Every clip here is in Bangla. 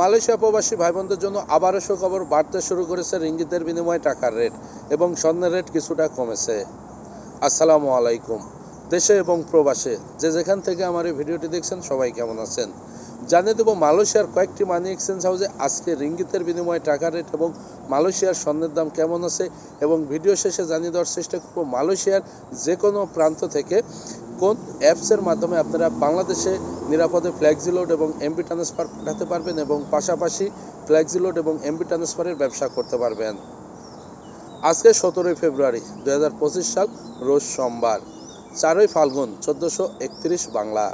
মালয়েশিয়া প্রবাসী ভাই বোনদের জন্য আবারও সুখবর, বাড়তে শুরু করেছে রিঙ্গিতের বিনিময়ে টাকার রেট এবং স্বর্ণের রেট কিছুটা কমেছে। আসসালামু আলাইকুম। দেশে এবং প্রবাসে যে যেখান থেকে আমার এই ভিডিওটি দেখছেন সবাই কেমন আছেন জানিয়ে দেব মালয়েশিয়ার কয়েকটি মানি এক্সচেঞ্জ হাউসে আজকে রিঙ্গিতের বিনিময়ে টাকার রেট এবং মালয়েশিয়ার স্বর্ণের দাম কেমন আছে, এবং ভিডিও শেষে জানিয়ে দেওয়ার চেষ্টা করব মালয়েশিয়ার যে কোনো প্রান্ত থেকে কোন অ্যাপসের মাধ্যমে আপনারা বাংলাদেশে নিরাপদে ফ্ল্যাক্সিলোড এবং এমবি ট্রান্সফার পাঠাতে পারবেন এবং পাশাপাশি ফ্ল্যাক্সিলোড এবং এমবি ট্রান্সফারের ব্যবসা করতে পারবেন। আজকে 17 ফেব্রুয়ারি 2025 সাল, রোজ সোমবার, 4 ফাল্গুন 1431 বাংলা।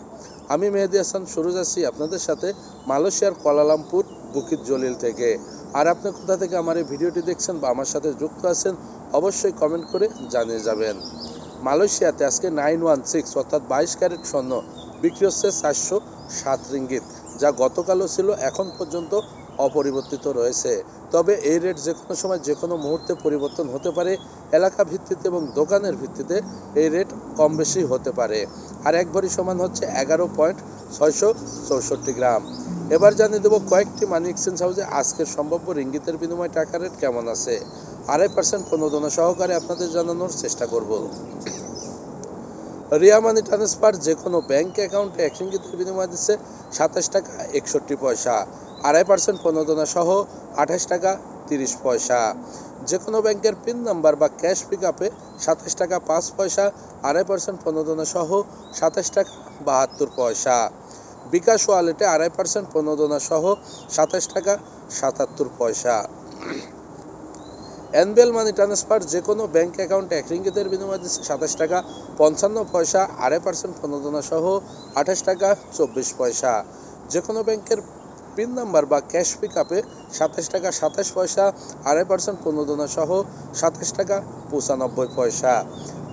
আমি মেহেদি হাসান শুরু যাচ্ছি আপনাদের সাথে মালয়েশিয়ার কুয়ালালামপুর বুকিত জলিল থেকে। আর আপনি কোথা থেকে আমার এই ভিডিওটি দেখছেন বা আমার সাথে যুক্ত আছেন অবশ্যই কমেন্ট করে জানিয়ে যাবেন। মালয়েশিয়াতে আজকে 916 অর্থাৎ 22 ক্যারেট স্বর্ণ বিক্রি হচ্ছে 407 রিঙ্গিত, যা গতকালও ছিল, এখন পর্যন্ত অপরিবর্তিত রয়েছে। তবে এই রেট যে কোনো সময় যে কোনো মুহূর্তে পরিবর্তন হতে পারে। এলাকা ভিত্তিতে এবং দোকানের ভিত্তিতে এই রেট কম বেশি হতে পারে। আর এক ভরি সমান হচ্ছে 11.664 গ্রাম। এবার জানিয়ে দেবো কয়েকটি মানি এক্সচেঞ্জ হাউসে আজকের সম্ভাব্য রিঙ্গিতের বিনিময়ে টাকার রেট কেমন আছে। 2.5% প্রণোদনা সহকারে আপনাদের জানানোর চেষ্টা করব। রিয়া মানি ট্রান্সফার যে কোনো ব্যাংক অ্যাকাউন্টে 1 রিঙ্গিতের বিনিময়ে দিচ্ছে 27 টাকা 61 পয়সা। 2.5% প্রণোদনা সহ 28 টাকা 30 পয়সা। যে কোনো ব্যাংকের পিন নাম্বার বা ক্যাশ পিক আপে 27 টাকা 5 পয়সা। 2.5% প্রণোদনা সহ 27 টাকা 72 পয়সা। বিকাশ ওয়ালেটে 2.5% প্রণোদনা সহ 27 টাকা 77 পয়সা। এনবিএল মানি ট্রান্সফার যে কোনো ব্যাংক অ্যাকাউন্টে 1 রিঙ্গিতের বিনিময়ে দিচ্ছে 27 টাকা 55 পয়সা। 2.5% প্রণোদনা সহ 28 টাকা 24 পয়সা। যে কোনো ব্যাংকের পিন নাম্বার বা ক্যাশ পিক আপে 27 টাকা 27 পয়সা। 2.5% প্রণোদনা সহ 27 টাকা 95 পয়সা।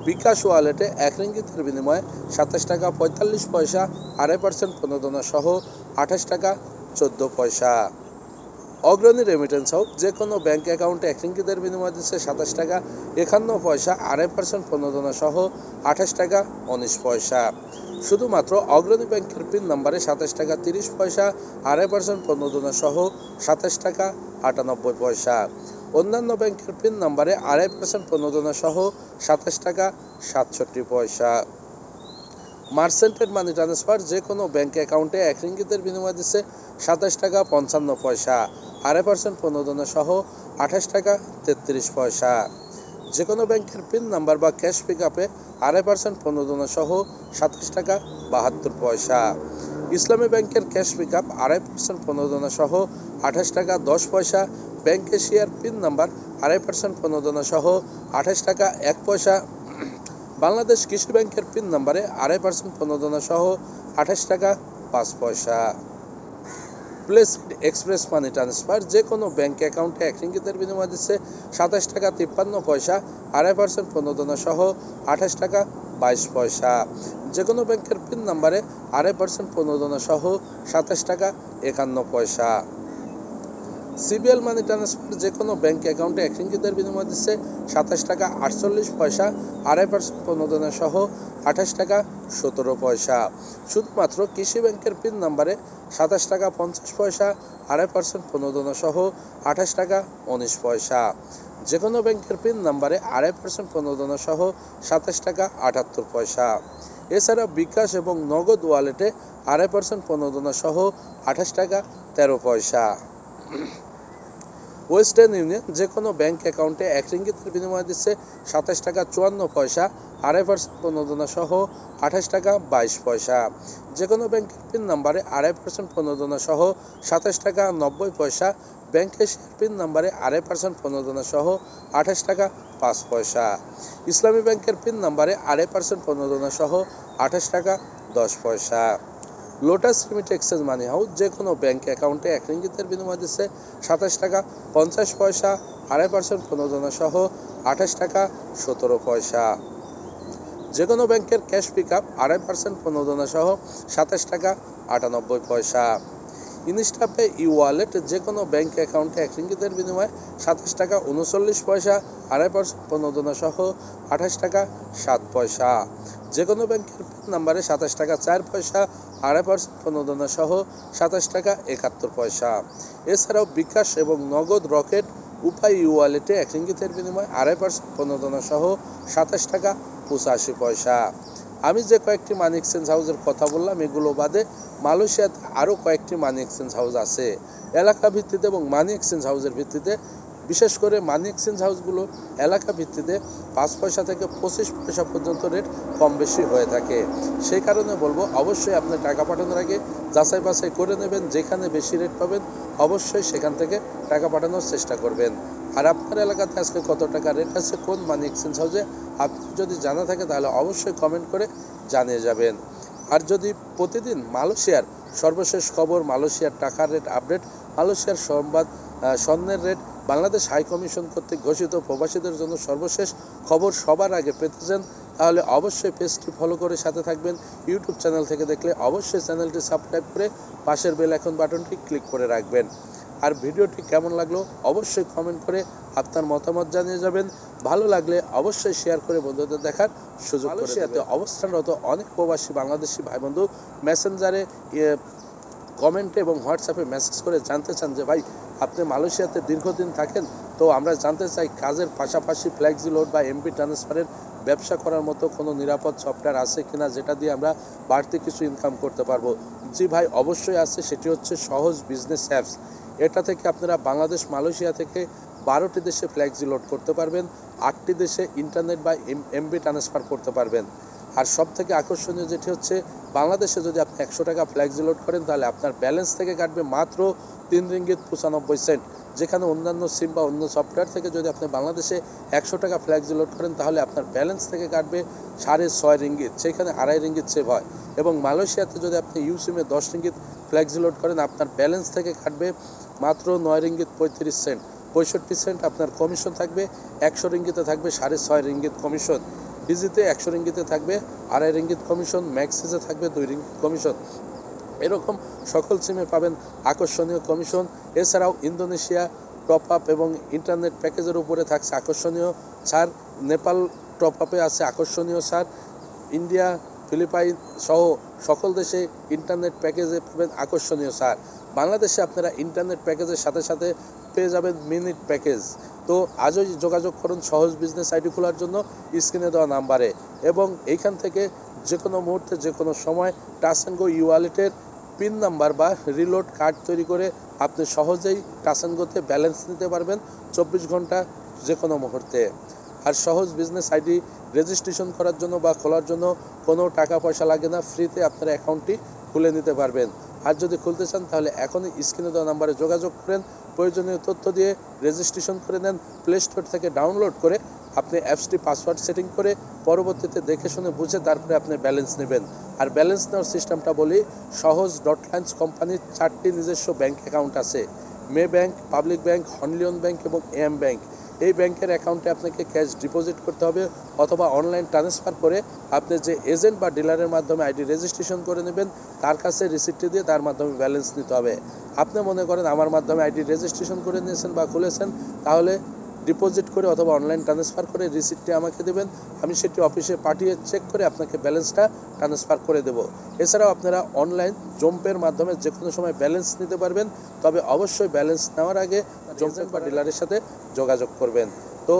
বিকাশ ওয়ালেটে 1 রিঙ্গিতের বিনিময়ে 27 টাকা 45 পয়সা। 2.5% প্রণোদনা সহ 28 টাকা 14 পয়সা। অগ্রণী রেমিটেন্স হাউস যে কোনো ব্যাংক অ্যাকাউন্টে 1 রিঙ্গিতের বিনিময়ে দিচ্ছে 27 টাকা 51 পয়সা। 2.5% প্রণোদনা সহ 28 টাকা 19 পয়সা। শুধুমাত্র অগ্রণী ব্যাংকের পিন নাম্বারে 27 টাকা 30 পয়সা। 2.5% প্রণোদনা সহ 27 টাকা 98 পয়সা। অন্যান্য ব্যাংকের পিন নাম্বারে 2.5% প্রণোদনা সহ 27 টাকা 67 পয়সা। মার্চেন্টেড মানি ট্রান্সফার যে কোনো ব্যাংক অ্যাকাউন্টে 1 রিঙ্গিতের বিনিময়ে দিচ্ছে 27 টাকা 55 পয়সা। 2.5% প্রণোদনা সহ 28 টাকা 33 পয়সা। যে কোনো ব্যাংকের পিন নাম্বার বা ক্যাশ পিক আপে 2.5% প্রণোদনা সহ 27 টাকা 72 পয়সা। ইসলামী ব্যাংকের ক্যাশ পিক আপ 2.5% প্রণোদনা সহ 28 টাকা 10 পয়সা। ব্যাংক এশিয়ার পিন নাম্বার 2.5% প্রণোদনা সহ 28 টাকা 1 পয়সা। বাংলাদেশ কৃষি ব্যাংকের পিন নাম্বারে 2.5% প্রণোদনা সহ 28 টাকা 5 পয়সা। প্লেসিড এক্সপ্রেস মানি ট্রান্সফার যে কোনো ব্যাংক অ্যাকাউন্টে 1 রিঙ্গিতের বিনিময়ে দিচ্ছে 27 টাকা 53 পয়সা। 2.5% প্রণোদনা সহ 28 টাকা 22 পয়সা। যে কোনো ব্যাংকের পিন নাম্বারে 2.5% প্রণোদনা সহ 27 টাকা 51 পয়সা। সিবিএল মানি ট্রান্সফার যে কোনো ব্যাংক অ্যাকাউন্টে 1 রিঙ্গিতের বিনিময়ে দিচ্ছে 27 টাকা 48 পয়সা। 2.5% প্রণোদনা সহ 28 টাকা 17 পয়সা। শুধুমাত্র কৃষি ব্যাংকের পিন নাম্বারে 27 টাকা 50 পয়সা। 2.5% প্রণোদনা সহ 28 টাকা 19 পয়সা। যে কোনো ব্যাংকের পিন নাম্বারে 2.5% প্রণোদনা সহ 27 টাকা 78 পয়সা। এছাড়া বিকাশ এবং নগদ ওয়ালেটে 2.5% প্রণোদনা সহ 28 টাকা 13 পয়সা। ওয়েস্টার্ন ইউনিয়ন যে কোনো ব্যাংক অ্যাকাউন্টে 1 রিঙ্গিতের বিনিময়ে দিচ্ছে 27 টাকা 54 পয়সা। 2.5% প্রণোদনা সহ 28 টাকা 22 পয়সা। যে কোনো ব্যাংকের পিন নাম্বারে 2.5% প্রণোদনা সহ 27 টাকা 90 পয়সা। ব্যাংক এশিয়ার পিন নাম্বারে 2.5% প্রণোদনা সহ 28 টাকা 5 পয়সা। ইসলামী ব্যাংকের পিন নাম্বারে 2.5% প্রণোদনা সহ 28 টাকা 10 পয়সা। লোটাস রিমিট এক্সচেঞ্জ মানি হাউস যে কোনো ব্যাংক অ্যাকাউন্টে 1 রিঙ্গিতের বিনিময়ে দিচ্ছে 27 টাকা 50 পয়সা। 2.5% প্রণোদনা সহ 28 টাকা 17 পয়সা। যে কোনো ব্যাংকের ক্যাশ পিক আপ 2.5% প্রণোদনা সহ 27 টাকা 98 পয়সা। ইনস্টাপে ই ওয়ালেট যে কোনো ব্যাংক অ্যাকাউন্টে 1 রিঙ্গিতের বিনিময়ে 27 টাকা 39 পয়সা 2.5% প্রণোদনা সহ 28 টাকা 7 পয়সা। যে কোনো ব্যাংকের পিন নাম্বারে 27 টাকা 4 পয়সা 2.5% প্রণোদনা সহ 27 টাকা 71 পয়সা। এছাড়াও বিকাশ এবং নগদ রকেট উপায় ই ওয়ালেটে 1 রিঙ্গিতের বিনিময়ে 2.5% প্রণোদনা সহ 27 টাকা 85 পয়সা। আমি যে কয়েকটি মানি এক্সচেঞ্জ হাউসের কথা বললাম এগুলো বাদে মালয়েশিয়াতে আরও কয়েকটি মানি এক্সচেঞ্জ হাউস আছে। এলাকা ভিত্তিতে এবং মানি এক্সচেঞ্জ হাউসের ভিত্তিতে, বিশেষ করে মানি এক্সচেঞ্জ হাউসগুলো এলাকা ভিত্তিতে 5 পয়সা থেকে 25 পয়সা পর্যন্ত রেট কম বেশি হয়ে থাকে। সেই কারণে বলবো অবশ্যই আপনি টাকা পাঠানোর আগে যাচাই বাছাই করে নেবেন, যেখানে বেশি রেট পাবেন অবশ্যই সেখান থেকে টাকা পাঠানোর চেষ্টা করবেন। আর আপনার এলাকাতে আজকে কত টাকা রেট আছে কোন মানি এক্সচেঞ্জ হাউসে আপনি যদি জানা থাকে তাহলে অবশ্যই কমেন্ট করে জানিয়ে যাবেন। আর যদি প্রতিদিন মালয়েশিয়ার সর্বশেষ খবর, মালয়েশিয়ার টাকার রেট আপডেট, মালয়েশিয়ার সংবাদ, স্বর্ণের রেট, বাংলাদেশ হাই কমিশন কর্তৃক ঘোষিত প্রবাসীদের জন্য সর্বশেষ খবর সবার আগে পেতে চান তাহলে অবশ্যই পেজটি ফলো করে সাথে থাকবেন। ইউটিউব চ্যানেল থেকে দেখলে অবশ্যই চ্যানেলটি সাবস্ক্রাইব করে পাশের বেল আইকন বাটনটি ক্লিক করে রাখবেন। আর ভিডিওটি কেমন লাগলো অবশ্যই কমেন্ট করে আপনার মতামত জানিয়ে যাবেন। ভালো লাগলে অবশ্যই শেয়ার করে বন্ধুদের দেখার সুযোগ করে দেবেন। অবস্থানরত অনেক প্রবাসী বাংলাদেশি ভাই বন্ধু মেসেঞ্জারে, কমেন্টে এবং হোয়াটসঅ্যাপে মেসেজ করে জানতে চান যে ভাই আপনি মালয়েশিয়াতে দীর্ঘদিন থাকেন, তো আমরা জানতে চাই কাজের পাশাপাশি ফ্লেক্সি লোড বা এমবি ট্রান্সফারের ব্যবসা করার মতো কোনো নিরাপদ সফটওয়্যার আছে কিনা যেটা দিয়ে আমরা বাড়তি কিছু ইনকাম করতে পারবো। জি ভাই, অবশ্যই আছে, সেটি হচ্ছে সহজ বিজনেস অ্যাপস। এটা থেকে আপনারা বাংলাদেশ মালয়েশিয়া থেকে 12টি দেশে ফ্লেক্সি লোড করতে পারবেন, 8টি দেশে ইন্টারনেট বা এমবি ট্রান্সফার করতে পারবেন। আর সব থেকে আকর্ষণীয় যেটি হচ্ছে বাংলাদেশে যদি আপনি 100 টাকা ফ্লেক্সি লোড করেন তাহলে আপনার ব্যালেন্স থেকে কাটবে মাত্র 3 রিঙ্গিত 95 সেন্ট, যেখানে অন্যান্য সিম বা অন্য সফটওয়্যার থেকে যদি আপনি বাংলাদেশে 100 টাকা ফ্লেক্সি লোড করেন তাহলে আপনার ব্যালেন্স থেকে কাটবে 6.5 রিঙ্গিত, সেখানে 2.5 রিঙ্গিত সেভ হয়। এবং মালয়েশিয়াতে যদি আপনি ইউ সিমে 10 রিঙ্গিত ফ্লেক্সি লোড করেন আপনার ব্যালেন্স থেকে কাটবে মাত্র 9 রিঙ্গিত 35 সেন্ট, 65 সেন্ট আপনার কমিশন থাকবে। 100 রিঙ্গিতে থাকবে 6.5 রিঙ্গিত কমিশন, ডিজিতে 100 রিঙ্গিতে থাকবে 2.5 রিঙ্গিত কমিশন, ম্যাক্সিসে থাকবে 2 রিঙ্গিত কমিশন। এরকম সকল সিমে পাবেন আকর্ষণীয় কমিশন। এছাড়াও ইন্দোনেশিয়া টপ আপ এবং ইন্টারনেট প্যাকেজের উপরে থাকছে আকর্ষণীয় ছাড়, নেপাল টপ আপে আছে আকর্ষণীয় ছাড়, ইন্ডিয়া, ফিলিপাইন সহ সকল দেশে ইন্টারনেট প্যাকেজে পাবেন আকর্ষণীয় ছাড়। বাংলাদেশে আপনারা ইন্টারনেট প্যাকেজের সাথে সাথে পেয়ে যাবেন মিনিট প্যাকেজ। তো আজই যোগাযোগ করুন সহজ বিজনেস আইডি খোলার জন্য স্ক্রিনে দেওয়া নাম্বারে, এবং এইখান থেকে যে কোনো মুহূর্তে যে কোনো সময় টাচ অ্যান্ড গো ই ওয়ালেটের পিন নাম্বার বা রিলোড কার্ড তৈরি করে আপনি সহজেই টাচ অ্যান্ড গোতে ব্যালেন্স নিতে পারবেন 24 ঘন্টা যে কোনো মুহূর্তে। আর সহজ বিজনেস আইডি রেজিস্ট্রেশন করার জন্য বা খোলার জন্য কোনো টাকা পয়সা লাগে না, ফ্রিতে আপনার অ্যাকাউন্টটি খুলে নিতে পারবেন। আর যদি খুলতে চান তাহলে এখনই স্ক্রিনে দেওয়া নাম্বারে যোগাযোগ করেন, প্রয়োজনীয় তথ্য দিয়ে রেজিস্ট্রেশন করে নেন। প্লে স্টোর থেকে ডাউনলোড করে আপনি অ্যাপসটি পাসওয়ার্ড সেটিং করে পরবর্তীতে দেখে শুনে বুঝে তারপরে আপনি ব্যালেন্স নেবেন। আর ব্যালেন্স নেওয়ার সিস্টেমটা বলি, সহজ ডটলাইন্স কোম্পানির 4টি নিজস্ব ব্যাংক অ্যাকাউন্ট আছে, May bank, public bank, Hong Leong bank এবং এম ব্যাংক। এই ব্যাংকের অ্যাকাউন্টে আপনাকে ক্যাশ ডিপোজিট করতে হবে অথবা অনলাইন ট্রান্সফার করে আপনি যে এজেন্ট বা ডিলারের মাধ্যমে আইডি রেজিস্ট্রেশন করে নেবেন তার কাছে রিসিপ্টটি দিয়ে তার মাধ্যমে ব্যালেন্স নিতে হবে। আপনি মনে করেন আমার মাধ্যমে আইডি রেজিস্ট্রেশন করে নিয়েছেন বা খুলেছেন, তাহলে ডিপোজিট করে অথবা অনলাইন ট্রান্সফার করে রিসিপ্টটি আমাকে দেবেন, আমি সেটি অফিসে পাঠিয়ে চেক করে আপনাকে ব্যালেন্সটা ট্রান্সফার করে দেব। এছাড়াও আপনারা অনলাইন জোম্পের মাধ্যমে যে কোনো সময় ব্যালেন্স নিতে পারবেন, তবে অবশ্যই ব্যালেন্স নেওয়ার আগে জোম্পের বা ডিলারের সাথে যোগাযোগ করবেন। তো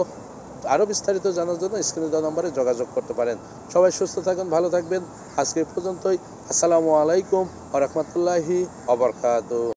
আরও বিস্তারিত জানার জন্য স্ক্রিনে দেওয়া নম্বরে যোগাযোগ করতে পারেন। সবাই সুস্থ থাকুন, ভালো থাকবেন। আজকে এই পর্যন্তই। আসসালামু আলাইকুম ওয়া রাহমাতুল্লাহি ওয়া বারাকাতুহু।